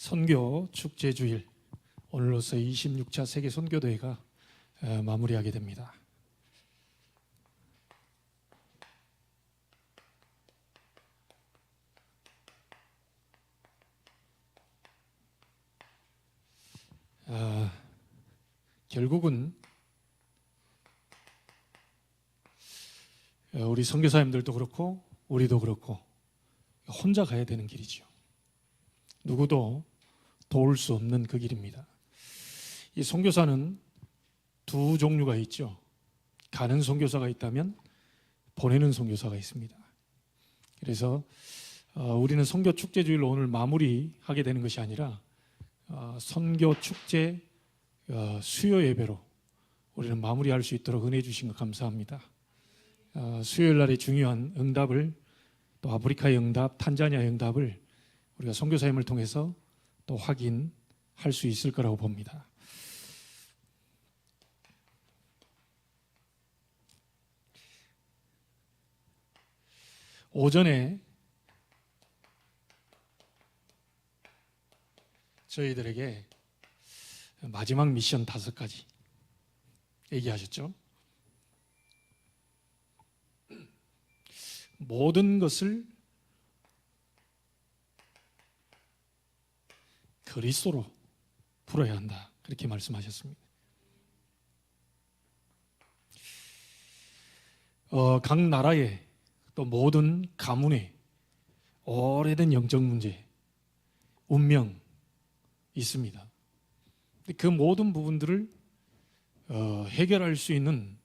선교 축제주일, 오늘로서 26차 세계 선교대회가 마무리하게 됩니다. 결국은 우리 선교사님들도 그렇고 우리도 그렇고 혼자 가야 되는 길이죠. 누구도 도울 수 없는 그 길입니다. 이 선교사는 두 종류가 있죠. 가는 선교사가 있다면 보내는 선교사가 있습니다. 그래서 우리는 선교 축제주일로 오늘 마무리하게 되는 것이 아니라 선교 축제 수요 예배로 우리는 마무리할 수 있도록 은혜 주신 것 감사합니다. 수요일 날의 중요한 응답을, 또 아프리카의 응답, 탄자니아의 응답을 우리가 선교사님을 통해서 또 확인할 수 있을 거라고 봅니다. 오전에 저희들에게 마지막 미션 5가지 얘기하셨죠. 모든 것을 그리스도로 풀어야 한다, 그렇게 말씀하셨습니다. 각 나라의 또 모든 가문의 오래된 영적 문제, 운명 있습니다. 그 모든 부분들을 해결할 수 있는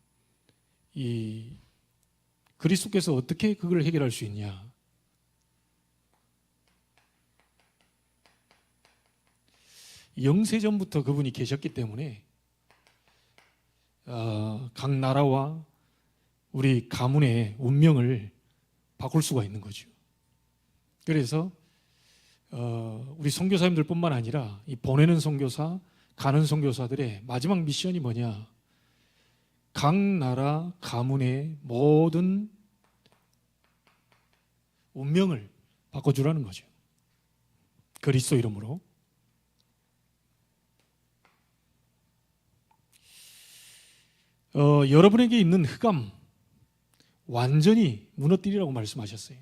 이 그리스도께서 어떻게 그걸 해결할 수 있냐? 영세전부터 그분이 계셨기 때문에 각 나라와 우리 가문의 운명을 바꿀 수가 있는 거죠. 그래서 우리 선교사님들뿐만 아니라 이 보내는 선교사, 가는 선교사들의 마지막 미션이 뭐냐? 각 나라 가문의 모든 운명을 바꿔주라는 거죠. 그리스도 이름으로. 여러분에게 있는 흑암 완전히 무너뜨리라고 말씀하셨어요.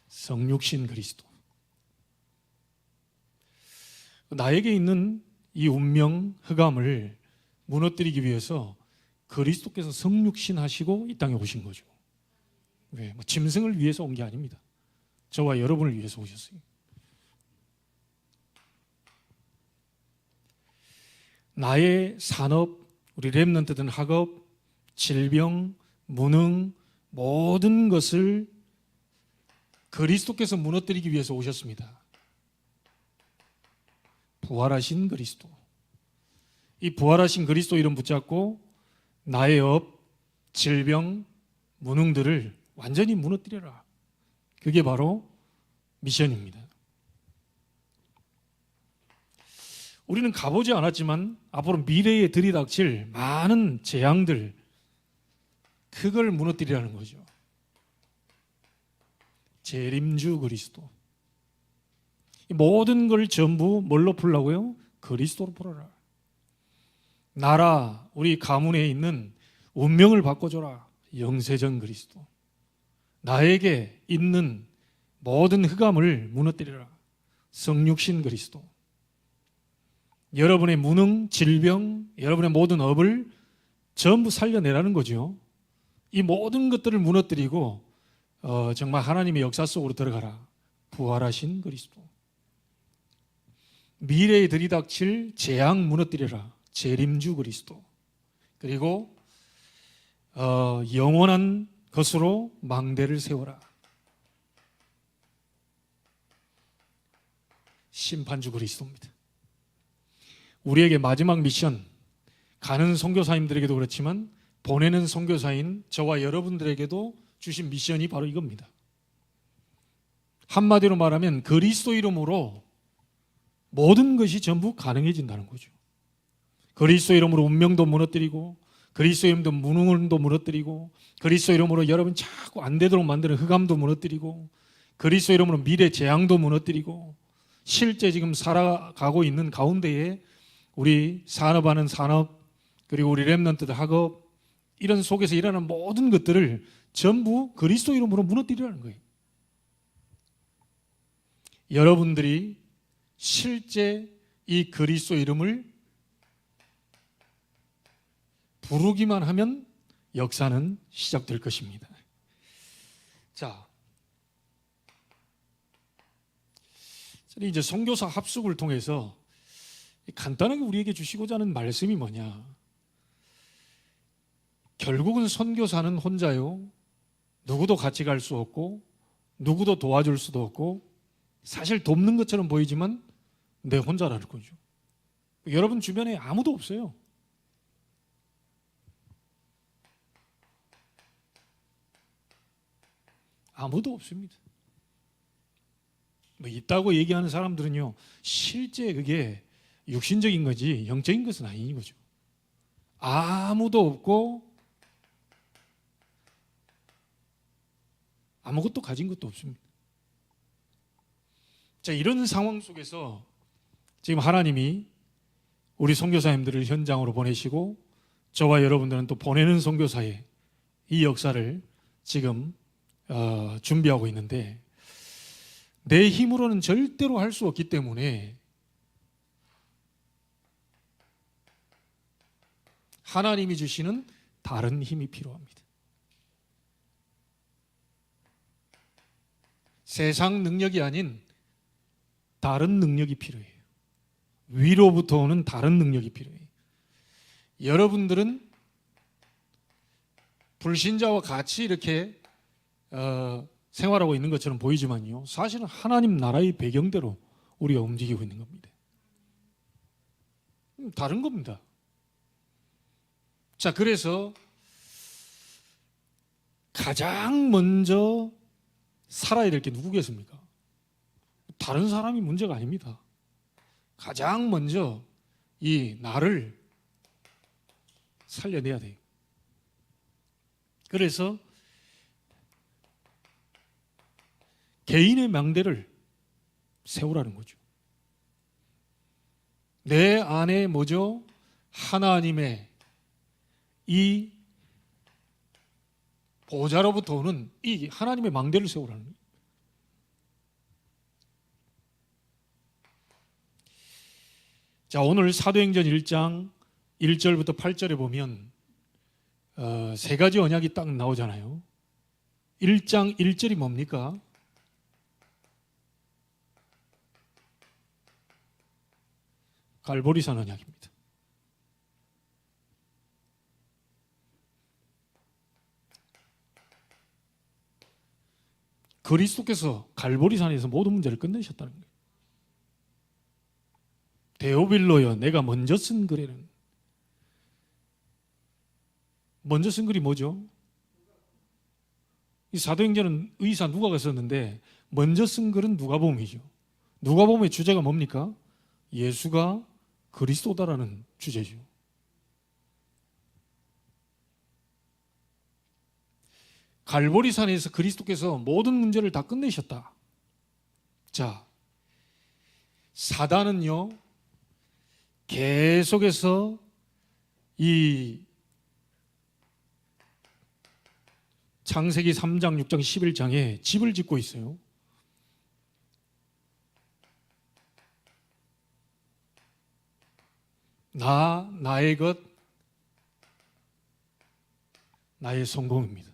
성육신 그리스도. 나에게 있는 이 운명 흑암을 무너뜨리기 위해서 그리스도께서 성육신 하시고 이 땅에 오신 거죠. 왜? 짐승을 위해서 온 게 아닙니다. 저와 여러분을 위해서 오셨어요. 나의 산업, 우리 렘넌트든 학업, 질병, 무능, 모든 것을 그리스도께서 무너뜨리기 위해서 오셨습니다. 부활하신 그리스도. 이 부활하신 그리스도 이름 붙잡고 나의 업, 질병, 무능들을 완전히 무너뜨려라. 그게 바로 미션입니다. 우리는 가보지 않았지만 앞으로 미래에 들이닥칠 많은 재앙들, 그걸 무너뜨리라는 거죠. 재림주 그리스도. 모든 걸 전부 뭘로 풀라고요? 그리스도로 풀어라. 나라, 우리 가문에 있는 운명을 바꿔줘라. 영세전 그리스도. 나에게 있는 모든 흑암을 무너뜨려라. 성육신 그리스도. 여러분의 무능, 질병, 여러분의 모든 업을 전부 살려내라는 거죠. 이 모든 것들을 무너뜨리고 정말 하나님의 역사 속으로 들어가라. 부활하신 그리스도. 미래에 들이닥칠 재앙 무너뜨려라. 재림주 그리스도. 그리고 영원한 것으로 망대를 세워라. 심판주 그리스도입니다. 우리에게 마지막 미션, 가는 선교사님들에게도 그렇지만 보내는 선교사인 저와 여러분들에게도 주신 미션이 바로 이겁니다. 한마디로 말하면 그리스도 이름으로 모든 것이 전부 가능해진다는 거죠. 그리스도 이름으로 운명도 무너뜨리고, 그리스도 이름으로 무능도 무너뜨리고, 그리스도 이름으로 여러분 자꾸 안 되도록 만드는 흑암도 무너뜨리고, 그리스도 이름으로 미래 재앙도 무너뜨리고 실제 지금 살아가고 있는 가운데에 우리 산업하는 산업, 그리고 우리 렘넌트들 학업, 이런 속에서 일어나는 모든 것들을 전부 그리스도 이름으로 무너뜨리라는 거예요. 여러분들이 실제 이 그리스도 이름을 부르기만 하면 역사는 시작될 것입니다. 자, 이제 선교사 합숙을 통해서 간단하게 우리에게 주시고자 하는 말씀이 뭐냐? 결국은 선교사는 혼자요. 누구도 같이 갈 수 없고 누구도 도와줄 수도 없고 사실 돕는 것처럼 보이지만 내 혼자라는 거죠. 여러분 주변에 아무도 없어요. 아무도 없습니다. 뭐 있다고 얘기하는 사람들은요, 실제 그게 육신적인 거지 영적인 것은 아닌 거죠. 아무도 없고 아무것도 가진 것도 없습니다. 자, 이런 상황 속에서 지금 하나님이 우리 선교사님들을 현장으로 보내시고 저와 여러분들은 또 보내는 선교사의 이 역사를 지금 준비하고 있는데, 내 힘으로는 절대로 할 수 없기 때문에 하나님이 주시는 다른 힘이 필요합니다. 세상 능력이 아닌 다른 능력이 필요해요. 위로부터 오는 다른 능력이 필요해요. 여러분들은 불신자와 같이 이렇게 생활하고 있는 것처럼 보이지만요, 사실은 하나님 나라의 배경대로 우리가 움직이고 있는 겁니다. 다른 겁니다. 자, 그래서 가장 먼저 살아야 될 게 누구겠습니까? 다른 사람이 문제가 아닙니다. 가장 먼저 이 나를 살려내야 돼요. 그래서 개인의 망대를 세우라는 거죠. 내 안에 뭐죠? 하나님의 이 보좌로부터 오는 이 하나님의 망대를 세우라는 거예요. 자, 오늘 사도행전 1장 1절부터 8절에 보면 세 가지 언약이 딱 나오잖아요. 1장 1절이 뭡니까? 갈보리산 언약입니다. 그리스도께서 갈보리산에서 모든 문제를 끝내셨다는 거예요. 데오빌로여, 내가 먼저 쓴 글에는, 먼저 쓴 글이 뭐죠? 이 사도행전은 의사 누가가 썼는데 먼저 쓴 글은 누가복음이죠. 누가복음의 주제가 뭡니까? 예수가 그리스도다라는 주제죠. 갈보리산에서 그리스도께서 모든 문제를 다 끝내셨다. 자, 사단은요, 계속해서 이 창세기 3장, 6장, 11장에 집을 짓고 있어요. 나의 것, 나의 성공입니다.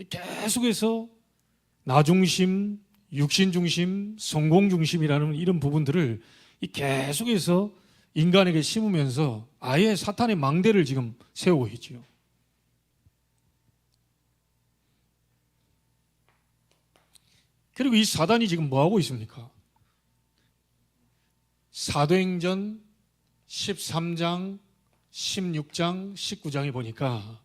계속해서 나 중심, 육신 중심, 성공 중심이라는 이런 부분들을 계속해서 인간에게 심으면서 아예 사탄의 망대를 지금 세우고 있지요. 그리고 이 사단이 지금 뭐 하고 있습니까? 사도행전 13장, 16장, 19장에 보니까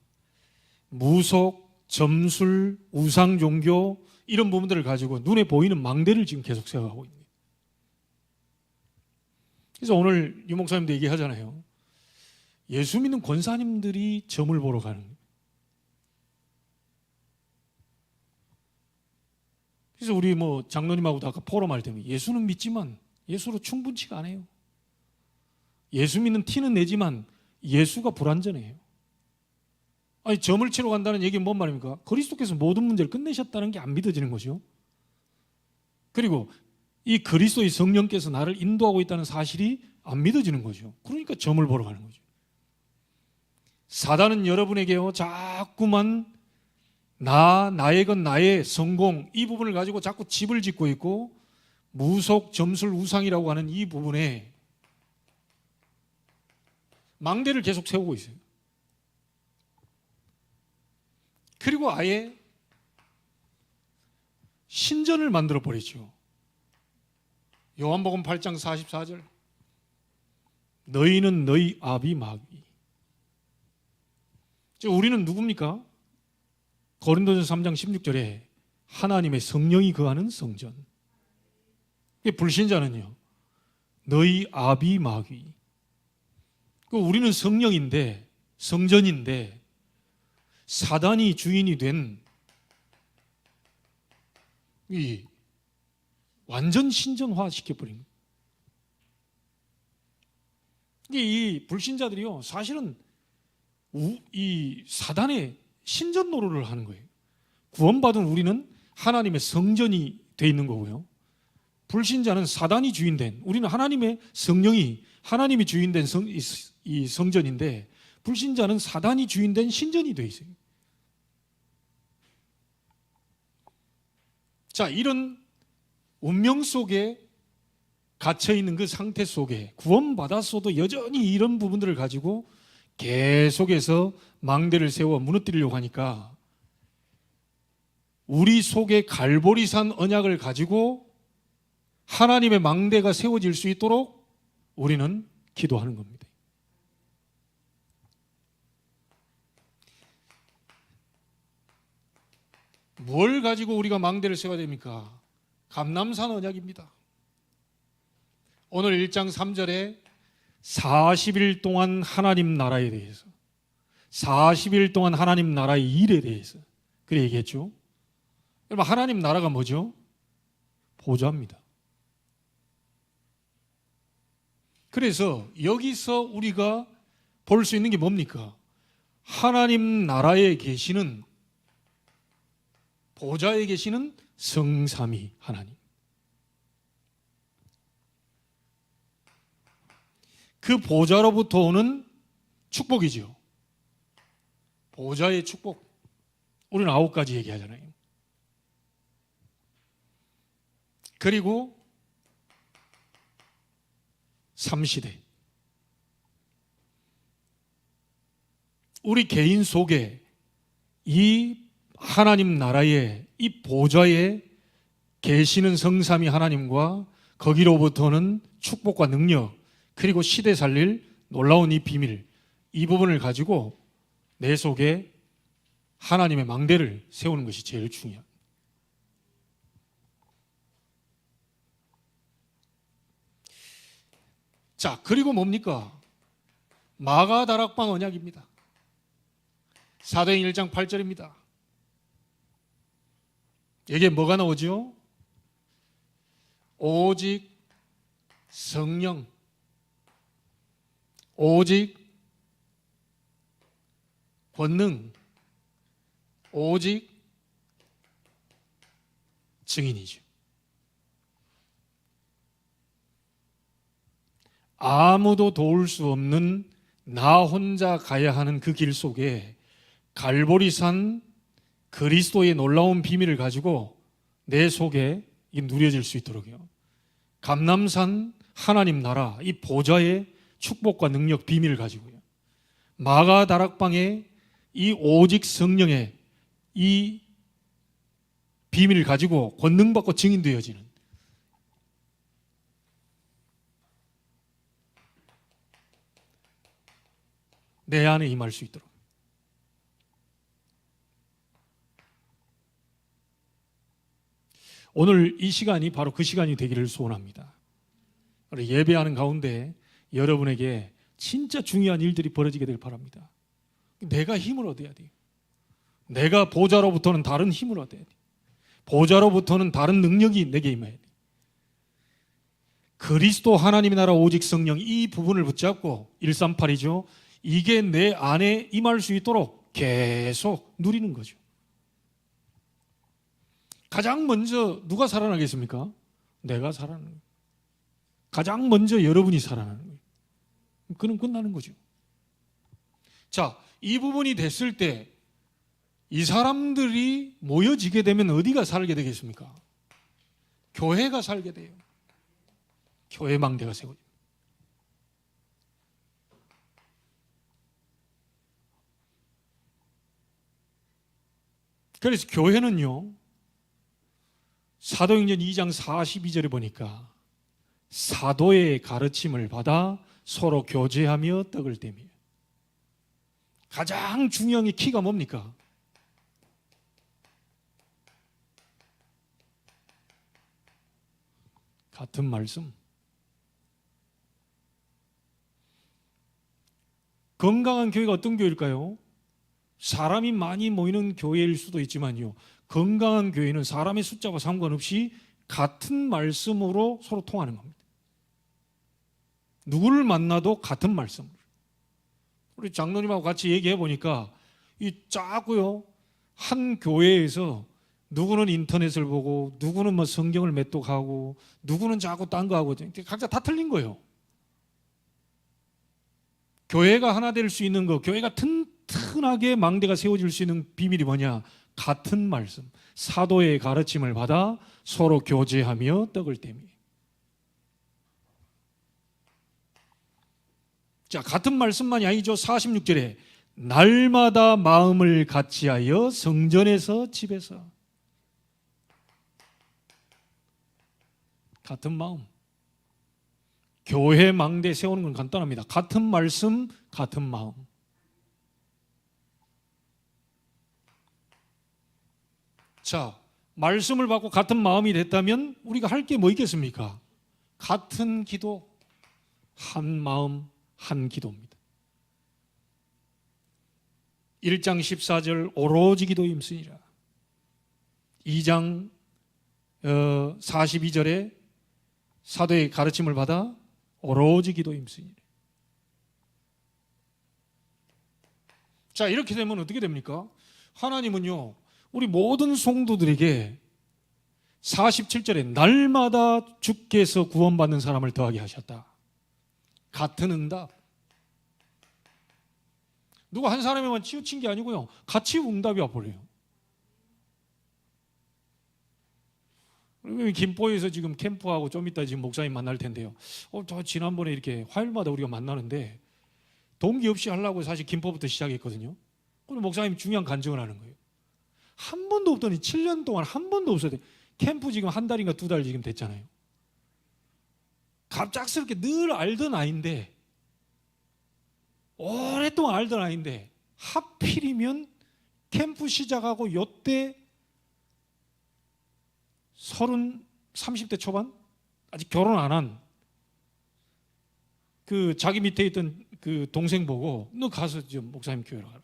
무속, 점술, 우상 종교 이런 부분들을 가지고 눈에 보이는 망대를 지금 계속 세워가고 있습니다. 그래서 오늘 유 목사님도 얘기하잖아요. 예수 믿는 권사님들이 점을 보러 가는 거예요. 그래서 우리 장로님하고도 아까 포럼할 때 예수는 믿지만 예수로 충분치가 않아요. 예수 믿는 티는 내지만 예수가 불완전해요. 아니, 점을 치러 간다는 얘기는 뭔 말입니까? 그리스도께서 모든 문제를 끝내셨다는 게 안 믿어지는 거죠. 그리고 이 그리스도의 성령께서 나를 인도하고 있다는 사실이 안 믿어지는 거죠. 그러니까 점을 보러 가는 거죠. 사단은 여러분에게요, 자꾸만 나의 것, 나의 성공, 이 부분을 가지고 자꾸 집을 짓고 있고, 무속, 점술, 우상이라고 하는 이 부분에 망대를 계속 세우고 있어요. 그리고 아예 신전을 만들어 버리죠. 요한복음 8장 44절, 너희는 너희 아비 마귀. 우리는 누굽니까? 고린도전서 3장 16절에 하나님의 성령이 거하는 성전. 불신자는요, 너희 아비 마귀. 우리는 성령인데, 성전인데 사단이 주인이 된 이 완전 신전화 시켜버린 거예요. 이 불신자들이요, 사실은 이 사단의 신전 노릇을 하는 거예요. 구원받은 우리는 하나님의 성전이 돼 있는 거고요. 불신자는 사단이 주인된, 우리는 하나님의 성령이, 하나님이 주인된 이 성전인데, 불신자는 사단이 주인된 신전이 돼 있어요. 자, 이런 운명 속에 갇혀 있는 그 상태 속에 구원받았어도 여전히 이런 부분들을 가지고 계속해서 망대를 세워 무너뜨리려고 하니까, 우리 속에 갈보리산 언약을 가지고 하나님의 망대가 세워질 수 있도록 우리는 기도하는 겁니다. 뭘 가지고 우리가 망대를 세워야 됩니까? 감람산 언약입니다. 오늘 1장 3절에 40일 동안 하나님 나라에 대해서, 40일 동안 하나님 나라의 일에 대해서 그래 얘기했죠. 여러분, 하나님 나라가 뭐죠? 보좌입니다. 그래서 여기서 우리가 볼 수 있는 게 뭡니까? 하나님 나라에 계시는, 보좌에 계시는 성삼위 하나님. 그 보좌로부터 오는 축복이죠. 보좌의 축복. 우리는 9가지 얘기하잖아요. 그리고 3시대. 우리 개인 속에 이 하나님 나라의 이 보좌에 계시는 성삼위 하나님과 거기로부터는 축복과 능력, 그리고 시대 살릴 놀라운 이 비밀, 이 부분을 가지고 내 속에 하나님의 망대를 세우는 것이 제일 중요합니다. 자, 그리고 뭡니까? 마가다락방 언약입니다. 사도행 1장 8절입니다. 여기에 뭐가 나오죠? 오직 성령, 오직 권능, 오직 증인이죠. 아무도 도울 수 없는 나 혼자 가야 하는 그 길 속에 갈보리산 그리스도의 놀라운 비밀을 가지고 내 속에 누려질 수 있도록요. 감람산 하나님 나라 이 보좌의 축복과 능력 비밀을 가지고요. 마가다락방의 이 오직 성령의 이 비밀을 가지고 권능받고 증인되어지는, 내 안에 임할 수 있도록. 오늘 이 시간이 바로 그 시간이 되기를 소원합니다. 예배하는 가운데 여러분에게 진짜 중요한 일들이 벌어지게 되길 바랍니다. 내가 힘을 얻어야 돼요. 내가 보좌로부터는 다른 힘을 얻어야 돼요. 보좌로부터는 다른 능력이 내게 임해야 돼. 그리스도 하나님의 나라 오직 성령, 이 부분을 붙잡고 138이죠. 이게 내 안에 임할 수 있도록 계속 누리는 거죠. 가장 먼저 누가 살아나겠습니까? 내가 살아나는 거예요. 가장 먼저 여러분이 살아나는 거예요. 그는 끝나는 거죠. 자, 이 부분이 됐을 때 이 사람들이 모여지게 되면 어디가 살게 되겠습니까? 교회가 살게 돼요. 교회 망대가 세워집니다. 그래서 교회는요, 사도행전 2장 42절에 보니까 사도의 가르침을 받아 서로 교제하며 떡을 떼며. 가장 중요한 게 키가 뭡니까? 같은 말씀. 건강한 교회가 어떤 교회일까요? 사람이 많이 모이는 교회일 수도 있지만요, 건강한 교회는 사람의 숫자와 상관없이 같은 말씀으로 서로 통하는 겁니다. 누구를 만나도 같은 말씀으로. 우리 장로님하고 같이 얘기해 보니까 이 짜고요, 한 교회에서 누구는 인터넷을 보고 누구는 뭐 성경을 메뚜하고 누구는 자꾸 딴 거 하고 각자 다 틀린 거예요. 교회가 하나 될 수 있는 거, 교회가 튼튼하게 망대가 세워질 수 있는 비밀이 뭐냐? 같은 말씀, 사도의 가르침을 받아 서로 교제하며 떡을 떼며. 자, 같은 말씀만이 아니죠. 46절에 날마다 마음을 같이하여 성전에서 집에서. 같은 마음. 교회 망대 세우는 건 간단합니다. 같은 말씀, 같은 마음. 자, 말씀을 받고 같은 마음이 됐다면 우리가 할 게 뭐 있겠습니까? 같은 기도, 한 마음, 한 기도입니다. 1장 14절 오로지 기도 임쓰니라. 2장 42절에 사도의 가르침을 받아 오로지 기도 임쓰니라. 자, 이렇게 되면 어떻게 됩니까? 하나님은요, 우리 모든 성도들에게 47절에 날마다 주께서 구원받는 사람을 더하게 하셨다. 같은 응답. 누가 한 사람에만 치우친 게 아니고요, 같이 응답이 와버려요. 김포에서 지금 캠프하고 좀 이따 지금 목사님 만날 텐데요. 저 지난번에 이렇게 화요일마다 우리가 만나는데 동기 없이 하려고 사실 김포부터 시작했거든요. 오늘 목사님 중요한 간증을 하는 거예요. 한 번도 없더니 7년 동안 한 번도 없어도 캠프 지금 한 달인가 2달 지금 됐잖아요. 갑작스럽게 늘 알던 아이인데, 오랫동안 알던 아이인데 하필이면 캠프 시작하고 요때 30대 초반? 아직 결혼 안 한 그 자기 밑에 있던 그 동생 보고 너 가서 좀 목사님 교회로 가라.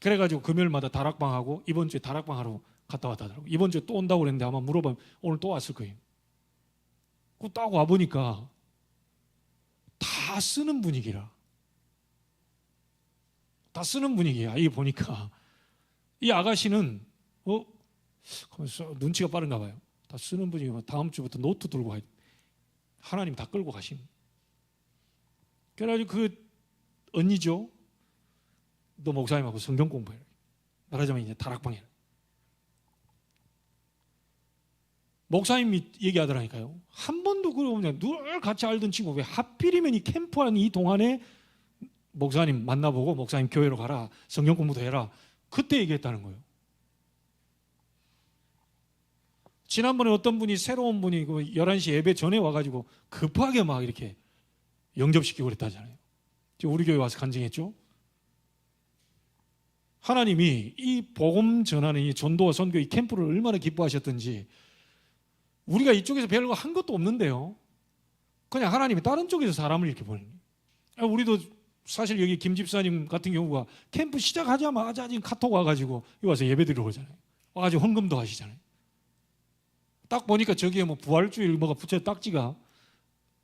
그래가지고 금요일마다 다락방하고 이번 주에 다락방하러 갔다 왔다 하더라고. 이번 주에 또 온다고 그랬는데 아마 물어보면 오늘 또 왔을 거예요. 그 딱 와보니까 다 쓰는 분위기라. 다 쓰는 분위기야. 이게 보니까 이 아가씨는 눈치가 빠른가 봐요. 다 쓰는 분위기면 다음 주부터 노트 들고 가야 돼. 하나님 다 끌고 가심. 그래가지고 그 언니죠, 너 목사님하고 성경 공부해라. 말하자면 이제 다락방 해라. 목사님이 얘기하더라니까요. 한 번도 그러면 늘 같이 알던 친구 왜 하필이면 이 캠프하는 이 동안에 목사님 만나보고 목사님 교회로 가라, 성경 공부도 해라, 그때 얘기했다는 거예요. 지난번에 어떤 분이 새로운 분이 11시 예배 전에 와가지고 급하게 막 이렇게 영접시키고 그랬다잖아요. 우리 교회 와서 간증했죠. 하나님이 이 복음 전하는 이 전도와 선교 이 캠프를 얼마나 기뻐하셨던지, 우리가 이쪽에서 별거 한 것도 없는데요, 그냥 하나님이 다른 쪽에서 사람을 이렇게 보내는 거예요. 우리도 사실 여기 김 집사님 같은 경우가 캠프 시작하자마자 지금 카톡 와가지고 여기 와서 예배 드리러 오잖아요. 와가지고 헌금도 하시잖아요. 딱 보니까 저기에 뭐 부활주일 뭐가 딱지가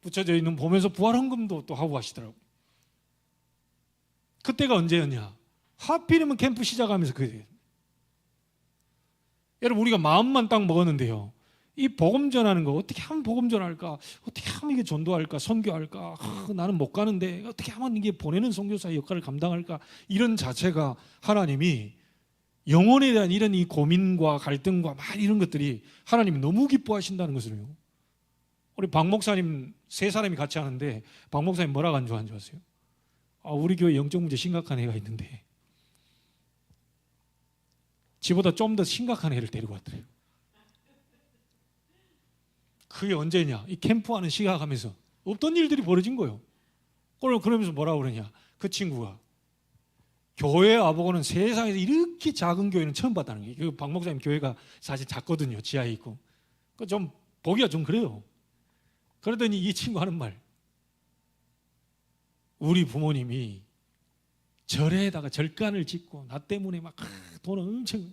붙여져 있는 보면서 부활 헌금도 또 하고 하시더라고요. 그때가 언제였냐? 하필이면 캠프 시작하면서 그래요. 여러분, 우리가 마음만 딱 먹었는데요, 이 복음 전하는 거 어떻게 하면 복음 전할까? 어떻게 하면 이게 전도할까? 선교할까? 나는 못 가는데 어떻게 하면 이게 보내는 선교사의 역할을 감당할까? 이런 자체가 하나님이 영혼에 대한 이런 이 고민과 갈등과 막 이런 것들이 하나님이 너무 기뻐하신다는 것을요. 우리 박 목사님 세 사람이 같이 하는데 박 목사님 뭐라고 안 좋아하는 줄 아세요? 우리 교회 영적 문제 심각한 애가 있는데 지보다 좀 더 심각한 애를 데리고 왔더래요. 그게 언제냐? 이 캠프하는 시작하면서 없던 일들이 벌어진 거예요. 그러면서 뭐라고 그러냐? 그 친구가 교회 와보고는 세상에서 이렇게 작은 교회는 처음 봤다는 거예요. 박 목사님 교회가 사실 작거든요. 지하에 있고. 좀 보기가 좀 그래요. 그러더니 이 친구 하는 말, 우리 부모님이 절에다가 절간을 짓고 나 때문에 막 돈 엄청,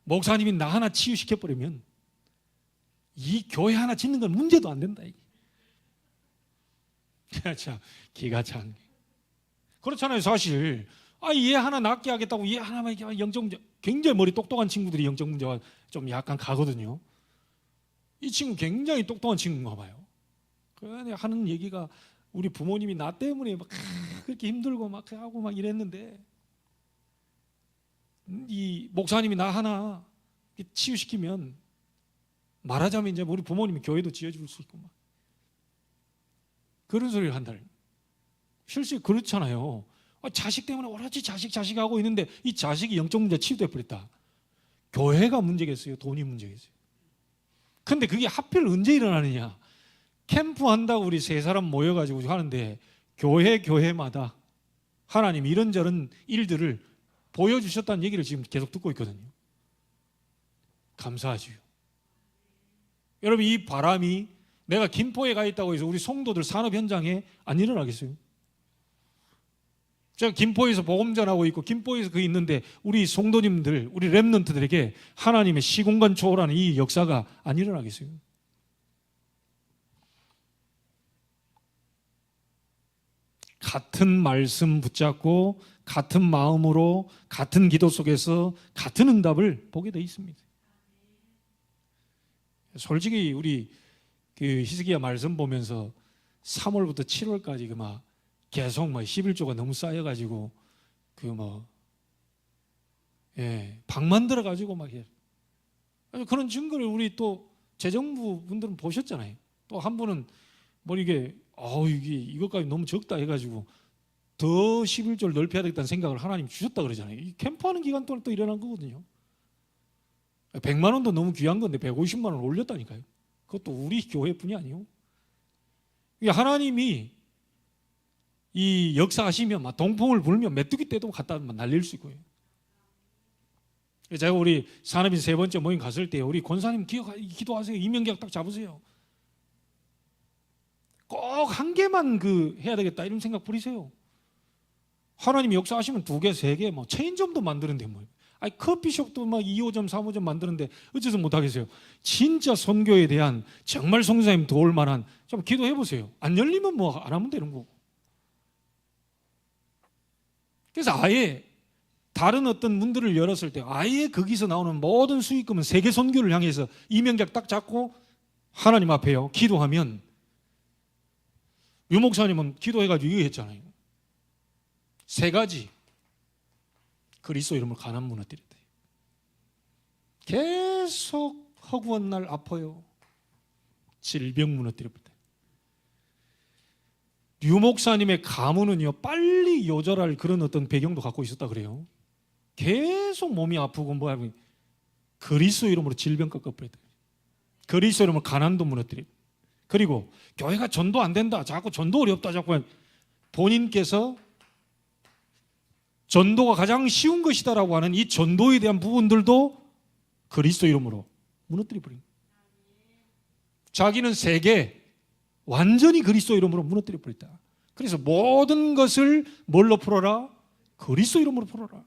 목사님이 나 하나 치유시켜버리면 이 교회 하나 짓는 건 문제도 안 된다. 참 기가 찬. 그렇잖아요. 사실 얘 하나 낫게 하겠다고 얘 하나만 영적 문제, 굉장히 머리 똑똑한 친구들이 영적 문제와 좀 약간 가거든요. 이 친구 굉장히 똑똑한 친구인가 봐요. 그런데 하는 얘기가 우리 부모님이 나 때문에 막 그렇게 힘들고 막 하고 막 이랬는데 이 목사님이 나 하나 치유시키면 말하자면 이제 우리 부모님이 교회도 지어줄 수 있고 막 그런 소리를 한다는. 실제 그렇잖아요. 자식 때문에 오로지 자식 하고 있는데 이 자식이 영적 문제 치유돼 버렸다. 교회가 문제겠어요? 돈이 문제겠어요? 근데 그게 하필 언제 일어나느냐? 캠프 한다고 우리 세 사람 모여가지고 하는데 교회마다 하나님 이런저런 일들을 보여주셨다는 얘기를 지금 계속 듣고 있거든요. 감사하지요. 여러분, 이 바람이 내가 김포에 가 있다고 해서 우리 성도들 산업 현장에 안 일어나겠어요? 제가 김포에서 복음 전하고 있고 김포에서 그 있는데 우리 성도님들, 우리 렘넌트들에게 하나님의 시공간 초월하는 이 역사가 안 일어나겠어요? 같은 말씀 붙잡고 같은 마음으로 같은 기도 속에서 같은 응답을 보게 돼 있습니다. 솔직히 우리 그 히스기야 말씀 보면서 3월부터 7월까지 막 계속 11조가 너무 쌓여가지고 방 만들어가지고 막 그런 증거를 우리 또 재정부 분들은 보셨잖아요. 또 한 분은 이게 이것까지 너무 적다 해가지고 더 11조를 넓혀야 되겠다는 생각을 하나님 주셨다 그러잖아요. 이 캠프하는 기간 동안 또 일어난 거거든요. 100만 원도 너무 귀한 건데 150만 원을 올렸다니까요. 그것도 우리 교회뿐이 아니에요. 하나님이 이 역사하시면 막 동풍을 불면 메뚜기 떼도 갖다 날릴 수 있고요. 제가 우리 산업인 세 번째 모임 갔을 때 우리 권사님 기도하세요. 이명계약 딱 잡으세요. 꼭 한 개만 해야 되겠다 이런 생각 버리세요. 하나님이 역사하시면 2개, 3개, 체인점도 만드는데 커피숍도 2호점, 3호점 만드는데 어째서 못하겠어요? 진짜 선교에 대한 정말 성사님 도울 만한 좀 기도해 보세요. 안 열리면 안 하면 되는 거고. 그래서 아예 다른 어떤 문들을 열었을 때 아예 거기서 나오는 모든 수익금은 세계 선교를 향해서 이명작 딱 잡고 하나님 앞에요 기도하면, 유 목사님은 기도해가지고 이거 했잖아요. 3가지. 그리스도 이름을 가난 무너뜨렸다. 계속 허구한 날 아파요. 질병 무너뜨렸다. 유 목사님의 가문은요 빨리 요절할 그런 어떤 배경도 갖고 있었다 그래요. 계속 몸이 아프고 그리스도 이름으로 질병 꺾어버렸다. 그리스도 이름으로 가난도 무너뜨렸다. 그리고 교회가 전도 안 된다, 자꾸 전도 어렵다, 자꾸 본인께서 전도가 가장 쉬운 것이다라고 하는 이 전도에 대한 부분들도 그리스도 이름으로 무너뜨려 버린 거예요. 자기는 세계 완전히 그리스도 이름으로 무너뜨려 버렸다. 그래서 모든 것을 뭘로 풀어라? 그리스도 이름으로 풀어라.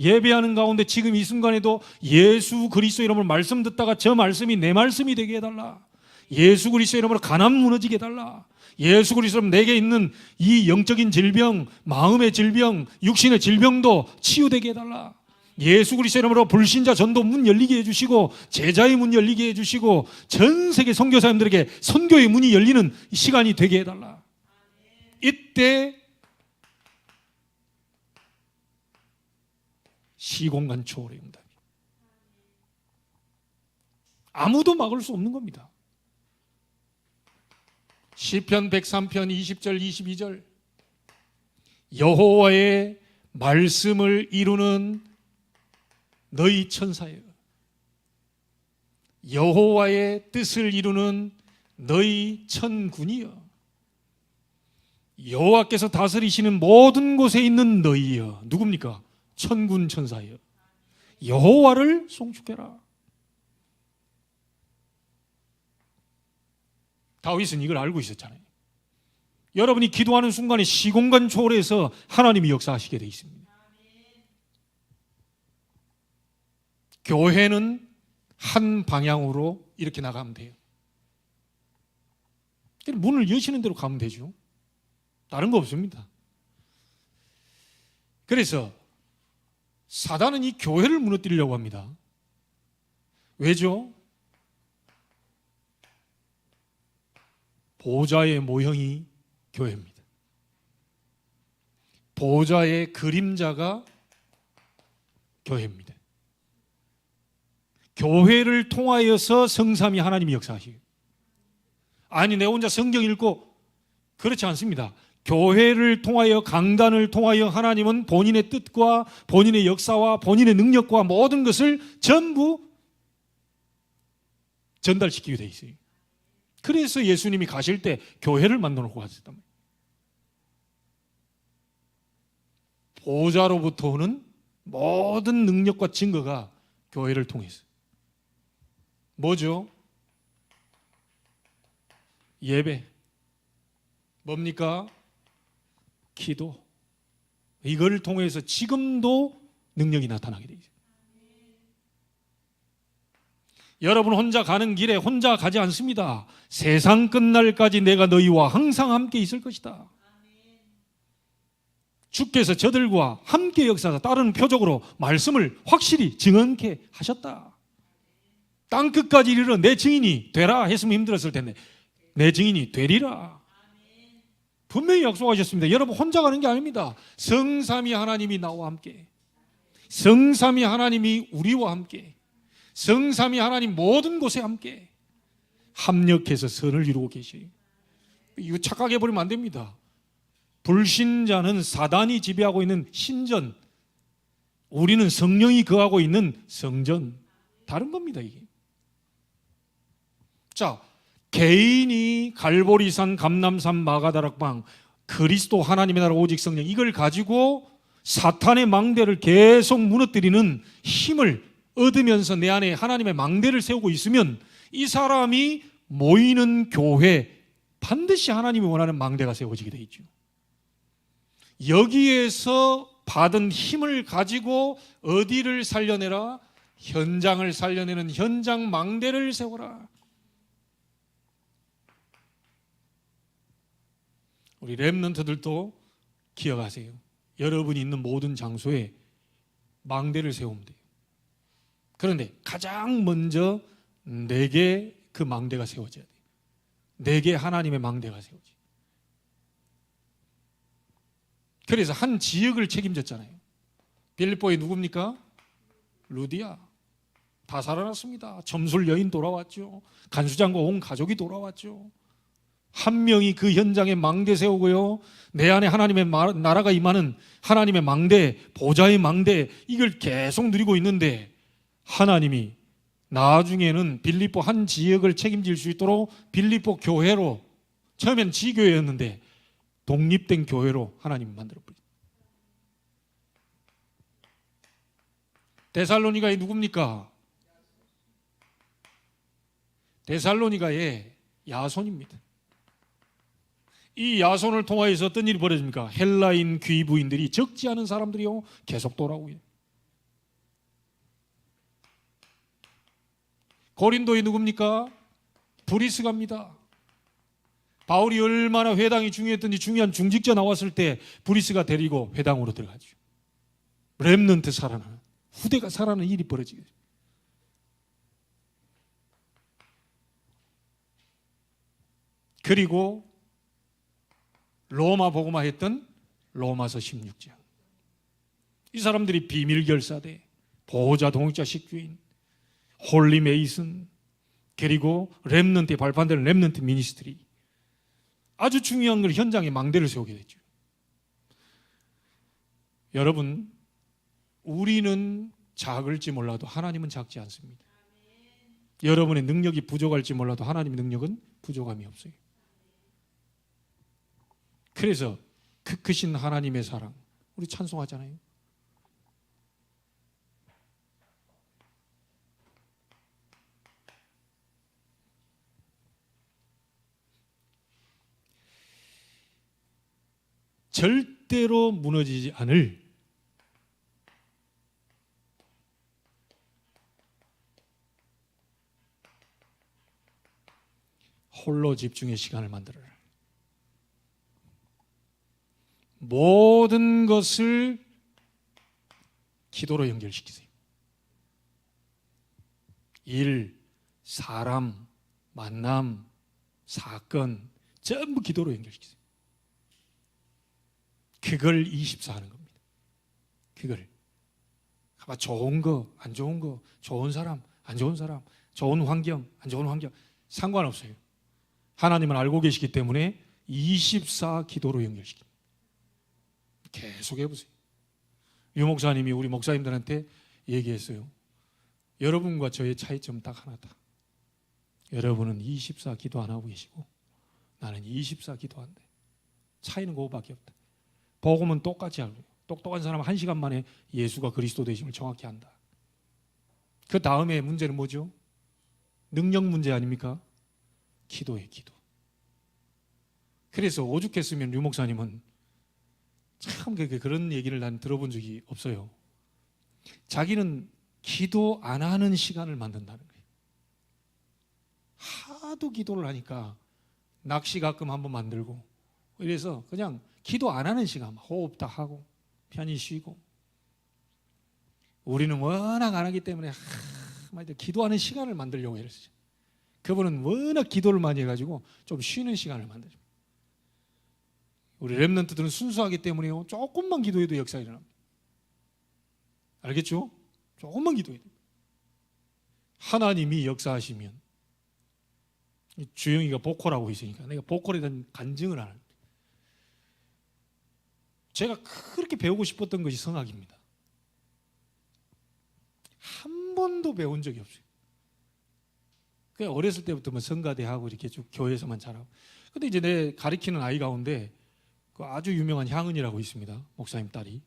예배하는 가운데 지금 이 순간에도 예수 그리스도 이름으로 말씀 듣다가 저 말씀이 내 말씀이 되게 해달라. 예수 그리스도 이름으로 가난 무너지게 해달라. 예수 그리스도 내게 있는 이 영적인 질병, 마음의 질병, 육신의 질병도 치유되게 해달라. 예수 그리스도 이름으로 불신자 전도 문 열리게 해주시고 제자의 문 열리게 해주시고 전 세계 선교사님들에게 선교의 문이 열리는 시간이 되게 해달라. 이때 시공간 초월의 응답이 아무도 막을 수 없는 겁니다. 시편 103편 20절 22절 여호와의 말씀을 이루는 너희 천사여, 여호와의 뜻을 이루는 너희 천군이여, 여호와께서 다스리시는 모든 곳에 있는 너희여. 누굽니까? 천군 천사여, 여호와를 송축해라. 다윗은 이걸 알고 있었잖아요. 여러분이 기도하는 순간에 시공간 초월해서 하나님이 역사하시게 되어 있습니다. 교회는 한 방향으로 이렇게 나가면 돼요. 문을 여시는 대로 가면 되죠. 다른 거 없습니다. 그래서 사단은 이 교회를 무너뜨리려고 합니다. 왜죠? 보좌의 모형이 교회입니다. 보좌의 그림자가 교회입니다. 교회를 통하여서 성삼위 하나님이 역사하시고, 아니 내 혼자 성경 읽고, 그렇지 않습니다. 교회를 통하여, 강단을 통하여 하나님은 본인의 뜻과 본인의 역사와 본인의 능력과 모든 것을 전부 전달시키게 돼 있어요. 그래서 예수님이 가실 때 교회를 만들어 놓고 가셨단 말이에요. 보좌로부터 오는 모든 능력과 증거가 교회를 통해서. 뭐죠? 예배. 뭡니까? 기도. 이걸 통해서 지금도 능력이 나타나게 되죠. 여러분 혼자 가는 길에 혼자 가지 않습니다. 세상 끝날까지 내가 너희와 항상 함께 있을 것이다. 주께서 저들과 함께 역사하사 다른 표적으로 말씀을 확실히 증언케 하셨다. 땅끝까지 이르러 내 증인이 되라 했으면 힘들었을 텐데 내 증인이 되리라. 분명히 약속하셨습니다. 여러분 혼자 가는 게 아닙니다. 성삼위 하나님이 나와 함께, 성삼위 하나님이 우리와 함께, 성삼위 하나님 모든 곳에 함께 합력해서 선을 이루고 계셔요. 이거 착각해 버리면 안 됩니다. 불신자는 사단이 지배하고 있는 신전, 우리는 성령이 거하고 있는 성전, 다른 겁니다. 이게. 자, 개인이 갈보리산, 감람산, 마가다락방, 그리스도 하나님의 나라 오직 성령, 이걸 가지고 사탄의 망대를 계속 무너뜨리는 힘을 얻으면서 내 안에 하나님의 망대를 세우고 있으면 이 사람이 모이는 교회, 반드시 하나님이 원하는 망대가 세워지게 되어 있죠. 여기에서 받은 힘을 가지고 어디를 살려내라? 현장을 살려내는 현장 망대를 세워라. 우리 렘넌트들도 기억하세요. 여러분이 있는 모든 장소에 망대를 세우면 돼요. 그런데 가장 먼저 내게 그 망대가 세워져야 돼요. 내게 하나님의 망대가 세워져요. 그래서 한 지역을 책임졌잖아요. 빌립보에 누굽니까? 루디아. 다 살아났습니다. 점술 여인 돌아왔죠. 간수장과 온 가족이 돌아왔죠. 한 명이 그 현장에 망대 세우고요, 내 안에 하나님의 나라가 임하는 하나님의 망대, 보좌의 망대, 이걸 계속 누리고 있는데 하나님이 나중에는 빌립보 한 지역을 책임질 수 있도록 빌립보 교회로, 처음엔 지교회였는데 독립된 교회로 하나님이 만들어버렸어요. 데살로니가에 누굽니까? 데살로니가의 야손입니다. 이 야손을 통하여서 어떤 일이 벌어집니까? 헬라인 귀부인들이, 적지 않은 사람들이요, 계속 돌아오고요. 고린도에 누굽니까? 브리스가입니다. 바울이 얼마나 회당이 중요했던지 중요한 중직자 나왔을 때 브리스가 데리고 회당으로 들어가죠. 렘넌트 살아나는, 후대가 살아나는 일이 벌어지게 돼요. 그리고 로마 복음화 했던 로마서 16장. 이 사람들이 비밀결사대, 보호자, 동역자, 식주인, 홀리 메이슨, 그리고 렘넌트에 발판되는 렘넌트 미니스트리, 아주 중요한 걸 현장에 망대를 세우게 됐죠. 여러분, 우리는 작을지 몰라도 하나님은 작지 않습니다. 여러분의 능력이 부족할지 몰라도 하나님의 능력은 부족함이 없어요. 그래서 그 크신 하나님의 사랑, 우리 찬송하잖아요. 절대로 무너지지 않을 홀로 집중의 시간을 만들어라. 모든 것을 기도로 연결시키세요. 일, 사람, 만남, 사건 전부 기도로 연결시키세요. 그걸 24 하는 겁니다. 그걸 아마 좋은 거, 안 좋은 거, 좋은 사람, 안 좋은 사람, 좋은 환경, 안 좋은 환경 상관없어요. 하나님은 알고 계시기 때문에 24 기도로 연결시킵니다. 계속 해보세요. 유 목사님이 우리 목사님들한테 얘기했어요. 여러분과 저의 차이점 딱 하나다. 여러분은 24 기도 안 하고 계시고 나는 24 기도한대. 차이는 그거밖에 없다. 복음은 똑같이 알고, 똑똑한 사람은 1시간 만에 예수가 그리스도 되심을 정확히 안다. 그 다음에 문제는 뭐죠? 능력 문제 아닙니까? 기도예요, 기도. 그래서 오죽했으면 류 목사님은 참 그런 얘기를 난 들어본 적이 없어요. 자기는 기도 안 하는 시간을 만든다는 거예요. 하도 기도를 하니까 낚시 가끔 한번 만들고, 이래서 그냥 기도 안 하는 시간, 호흡 다 하고 편히 쉬고. 우리는 워낙 안 하기 때문에 기도하는 시간을 만들려고 해요. 그분은 워낙 기도를 많이 해가지고 좀 쉬는 시간을 만들죠. 우리 렘넌트들은 순수하기 때문에요, 조금만 기도해도 역사가 일어납니다. 알겠죠? 조금만 기도해도. 하나님이 역사하시면, 주영이가 보컬하고 있으니까 내가 보컬에 대한 간증을 하는 거예요. 제가 그렇게 배우고 싶었던 것이 성악입니다. 한 번도 배운 적이 없어요. 그냥 어렸을 때부터 뭐 성가대하고 이렇게 쭉 교회에서만 자라고. 근데 이제 내 가리키는 아이 가운데 그 아주 유명한 향은이라고 있습니다. 목사님 딸이.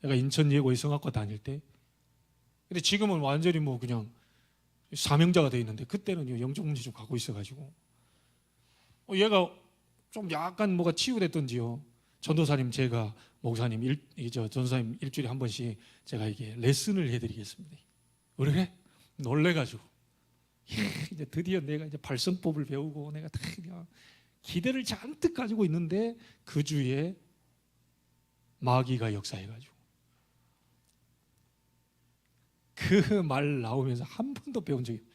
내가 인천 예고의 성악과 다닐 때. 근데 지금은 완전히 뭐 그냥 사명자가 돼 있는데, 그때는 영적 문제 좀 갖고 있어가지고 얘가 좀 약간 뭐가 치유됐던지요. 전도사님, 제가 목사님 전도사님 일주일에 한 번씩 제가 이게 레슨을 해드리겠습니다. 왜 그래? 놀래가지고 이제 드디어 내가 이제 발성법을 배우고 내가 다 기대를 잔뜩 가지고 있는데 그 주에 마귀가 역사해가지고 그 말 나오면서 한 번도 배운 적이 없어요.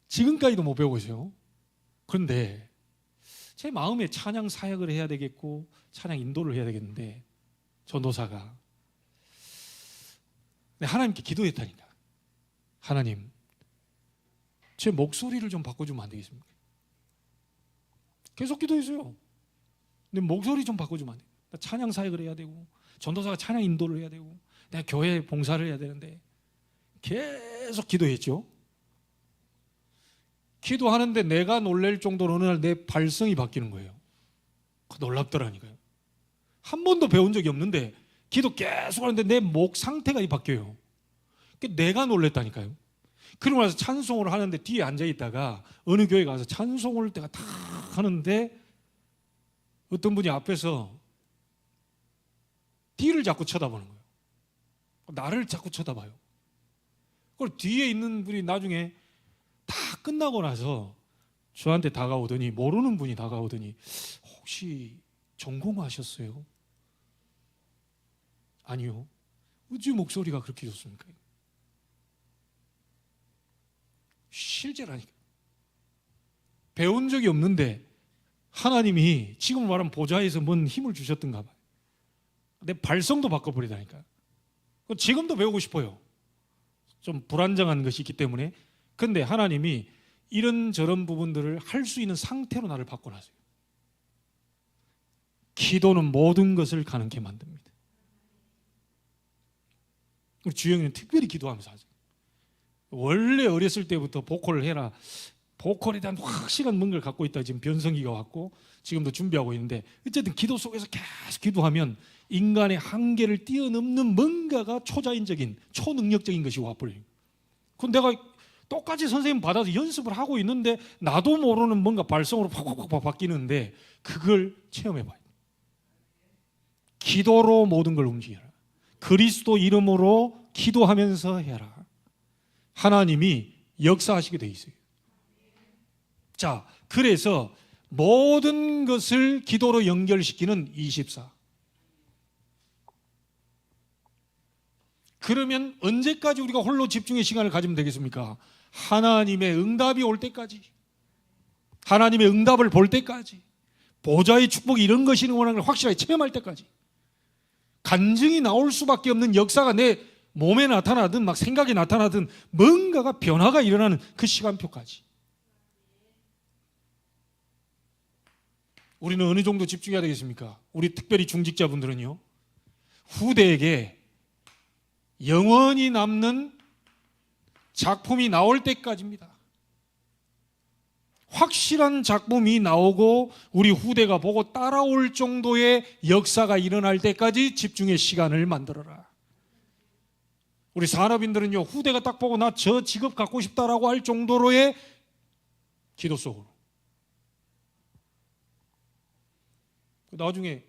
지금까지도 못 배우고 있어요. 그런데 제 마음에 찬양 사역을 해야 되겠고 찬양 인도를 해야 되겠는데, 전도사가 하나님께 기도했다니까. 하나님, 제 목소리를 좀 바꿔주면 안 되겠습니까? 계속 기도했어요. 근데 목소리 좀 바꿔주면 안 돼. 나 찬양 사역을 해야 되고 전도사가 찬양 인도를 해야 되고 내가 교회 봉사를 해야 되는데, 계속 기도했죠. 기도하는데 내가 놀랄 정도로 어느 날 내 발성이 바뀌는 거예요. 놀랍더라니까요. 한 번도 배운 적이 없는데 기도 계속 하는데 내 목 상태가 바뀌어요. 내가 놀랬다니까요. 그러고 나서 찬송을 하는데 뒤에 앉아있다가 어느 교회 가서 찬송을 때가 다 하는데 어떤 분이 앞에서 뒤를 자꾸 쳐다보는 거예요. 나를 자꾸 쳐다봐요. 그걸 뒤에 있는 분이 나중에 다 끝나고 나서 저한테 다가오더니, 모르는 분이 다가오더니 혹시 전공하셨어요? 아니요. 어찌 목소리가 그렇게 좋습니까? 실제라니까. 배운 적이 없는데 하나님이 지금 말하면 보좌에서 뭔 힘을 주셨던가 봐요. 내 발성도 바꿔버리다니까. 지금도 배우고 싶어요. 좀 불안정한 것이 있기 때문에. 근데 하나님이 이런저런 부분들을 할 수 있는 상태로 나를 바꿔놨어요. 기도는 모든 것을 가능케 만듭니다. 우리 주영이는 특별히 기도하면서 하죠. 원래 어렸을 때부터 보컬을 해라, 보컬에 대한 확실한 뭔가를 갖고 있다. 지금 변성기가 왔고 지금도 준비하고 있는데, 어쨌든 기도 속에서 계속 기도하면 인간의 한계를 뛰어넘는 뭔가가 초자연적인, 초능력적인 것이 와버려요. 그럼 내가 똑같이 선생님 받아서 연습을 하고 있는데 나도 모르는 뭔가 발성으로 팍팍팍 바뀌는데, 그걸 체험해봐요. 기도로 모든 걸 움직여라. 그리스도 이름으로 기도하면서 해라. 하나님이 역사하시게 돼 있어요. 자, 그래서 모든 것을 기도로 연결시키는 24. 그러면 언제까지 우리가 홀로 집중의 시간을 가지면 되겠습니까? 하나님의 응답이 올 때까지, 하나님의 응답을 볼 때까지, 보좌의 축복이 이런 것이는 원하는 걸 확실하게 체험할 때까지, 간증이 나올 수밖에 없는 역사가 내 몸에 나타나든 막 생각에 나타나든 뭔가가 변화가 일어나는 그 시간표까지. 우리는 어느 정도 집중해야 되겠습니까? 우리 특별히 중직자분들은요, 후대에게 영원히 남는 작품이 나올 때까지입니다. 확실한 작품이 나오고 우리 후대가 보고 따라올 정도의 역사가 일어날 때까지 집중의 시간을 만들어라. 우리 산업인들은요, 후대가 딱 보고 나 저 직업 갖고 싶다라고 할 정도로의 기도 속으로. 나중에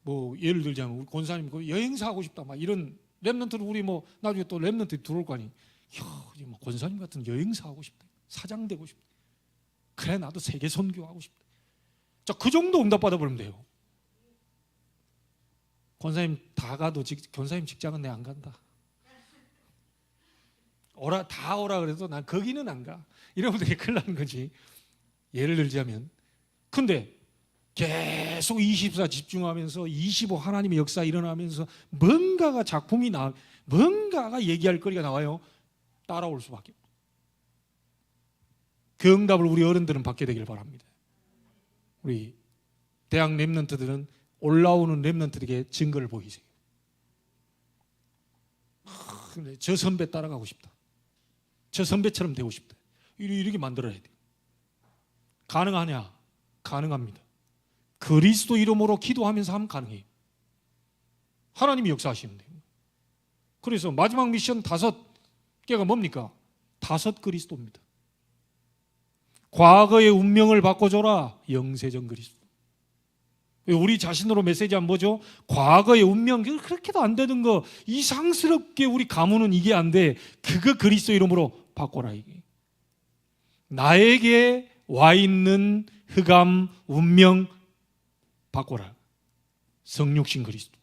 뭐 예를 들자면 우리 권사님 여행사 하고 싶다 막 이런 렘넌트를, 우리 뭐 나중에 또 렘넌트 들어올 거 아니. 뭐 권사님 같은 여행사 하고 싶다, 사장 되고 싶다, 그래 나도 세계 선교하고 싶다. 자, 그 정도 응답 받아버리면 돼요. 권사님 다 가도 권사님 직장은 내 안 간다. 오라 다 오라 그래도 난 거기는 안 가. 이러면 되게 큰일 나는 거지. 예를 들자면. 근데 계속 24 집중하면서 25 하나님의 역사 일어나면서 뭔가가 작품이 뭔가가 얘기할 거리가 나와요. 따라올 수밖에 없고. 그 응답을 우리 어른들은 받게 되길 바랍니다. 우리 대학 렘넌트들은 올라오는 렘넌트에게 증거를 보이세요. 저 선배 따라가고 싶다, 저 선배처럼 되고 싶다, 이렇게 만들어야 돼요. 가능하냐? 가능합니다. 그리스도 이름으로 기도하면서 하면 가능해요. 하나님이 역사하시면 돼요. 그래서 마지막 미션 5개가 뭡니까? 5 그리스도입니다. 과거의 운명을 바꿔줘라. 영세전 그리스도. 우리 자신으로 메시지하면 뭐죠? 과거의 운명, 그렇게도 안 되는 거, 이상스럽게 우리 가문은 이게 안 돼. 그거 그리스도 이름으로 바꿔라. 이게 나에게 와 있는 흑암 운명 바꿔라. 성육신 그리스도.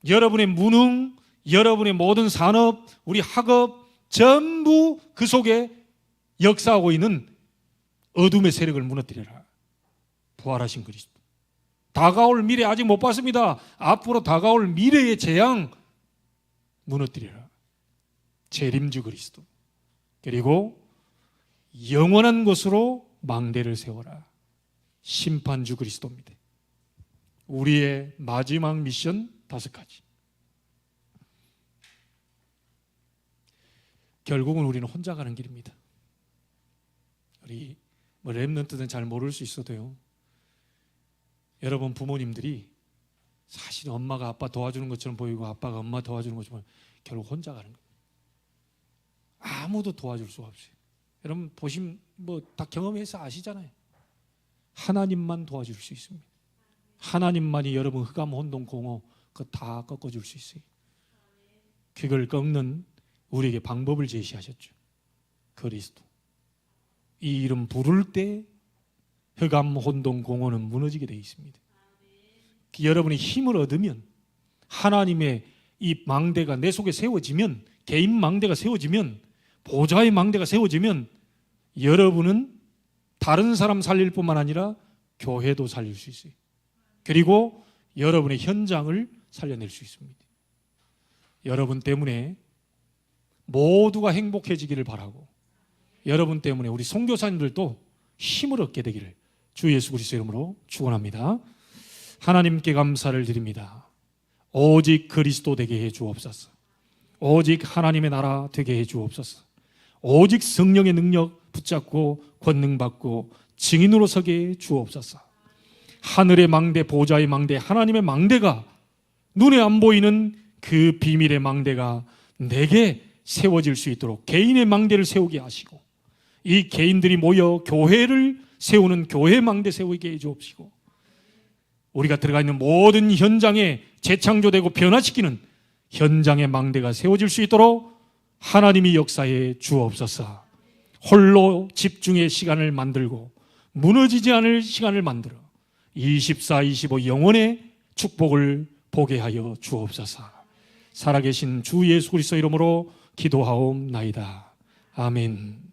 여러분의 무능, 여러분의 모든 산업, 우리 학업 전부 그 속에 역사하고 있는 어둠의 세력을 무너뜨려라. 부활하신 그리스도. 다가올 미래 아직 못 봤습니다. 앞으로 다가올 미래의 재앙 무너뜨려라. 재림주 그리스도. 그리고 영원한 곳으로 망대를 세워라. 심판주 그리스도입니다. 우리의 마지막 미션 5가지. 결국은 우리는 혼자 가는 길입니다. 우리 렘넌트는 잘 모를 수 있어도요, 여러분 부모님들이 사실 엄마가 아빠 도와주는 것처럼 보이고 아빠가 엄마 도와주는 것처럼 결국 혼자 가는 거예요. 아무도 도와줄 수가 없어요. 여러분 보시면 뭐 다 경험해서 아시잖아요. 하나님만 도와줄 수 있습니다. 하나님만이 여러분 흑암 혼돈 공허 그거 다 꺾어줄 수 있어요. 그걸 꺾는 우리에게 방법을 제시하셨죠. 그리스도. 이 이름 부를 때 흑암 혼돈 공허는 무너지게 되어 있습니다. 여러분이 힘을 얻으면, 하나님의 이 망대가 내 속에 세워지면, 개인 망대가 세워지면, 보좌의 망대가 세워지면 여러분은 다른 사람 살릴 뿐만 아니라 교회도 살릴 수 있어요. 그리고 여러분의 현장을 살려낼 수 있습니다. 여러분 때문에 모두가 행복해지기를 바라고, 여러분 때문에 우리 선교사님들도 힘을 얻게 되기를 주 예수 그리스도 이름으로 축원합니다. 하나님께 감사를 드립니다. 오직 그리스도 되게 해 주옵소서. 오직 하나님의 나라 되게 해 주옵소서. 오직 성령의 능력 붙잡고 권능받고 증인으로 서게 해 주옵소서. 하늘의 망대, 보좌의 망대, 하나님의 망대가, 눈에 안 보이는 그 비밀의 망대가 내게 세워질 수 있도록 개인의 망대를 세우게 하시고, 이 개인들이 모여 교회를 세우는 교회 망대 세우게 해 주옵시고, 우리가 들어가 있는 모든 현장에 재창조되고 변화시키는 현장의 망대가 세워질 수 있도록 하나님이 역사해 주옵소서. 홀로 집중의 시간을 만들고 무너지지 않을 시간을 만들어 24, 25 영원의 축복을 보게 하여 주옵소서. 살아계신 주 예수 그리스도 이름으로 기도하옵나이다. 아멘.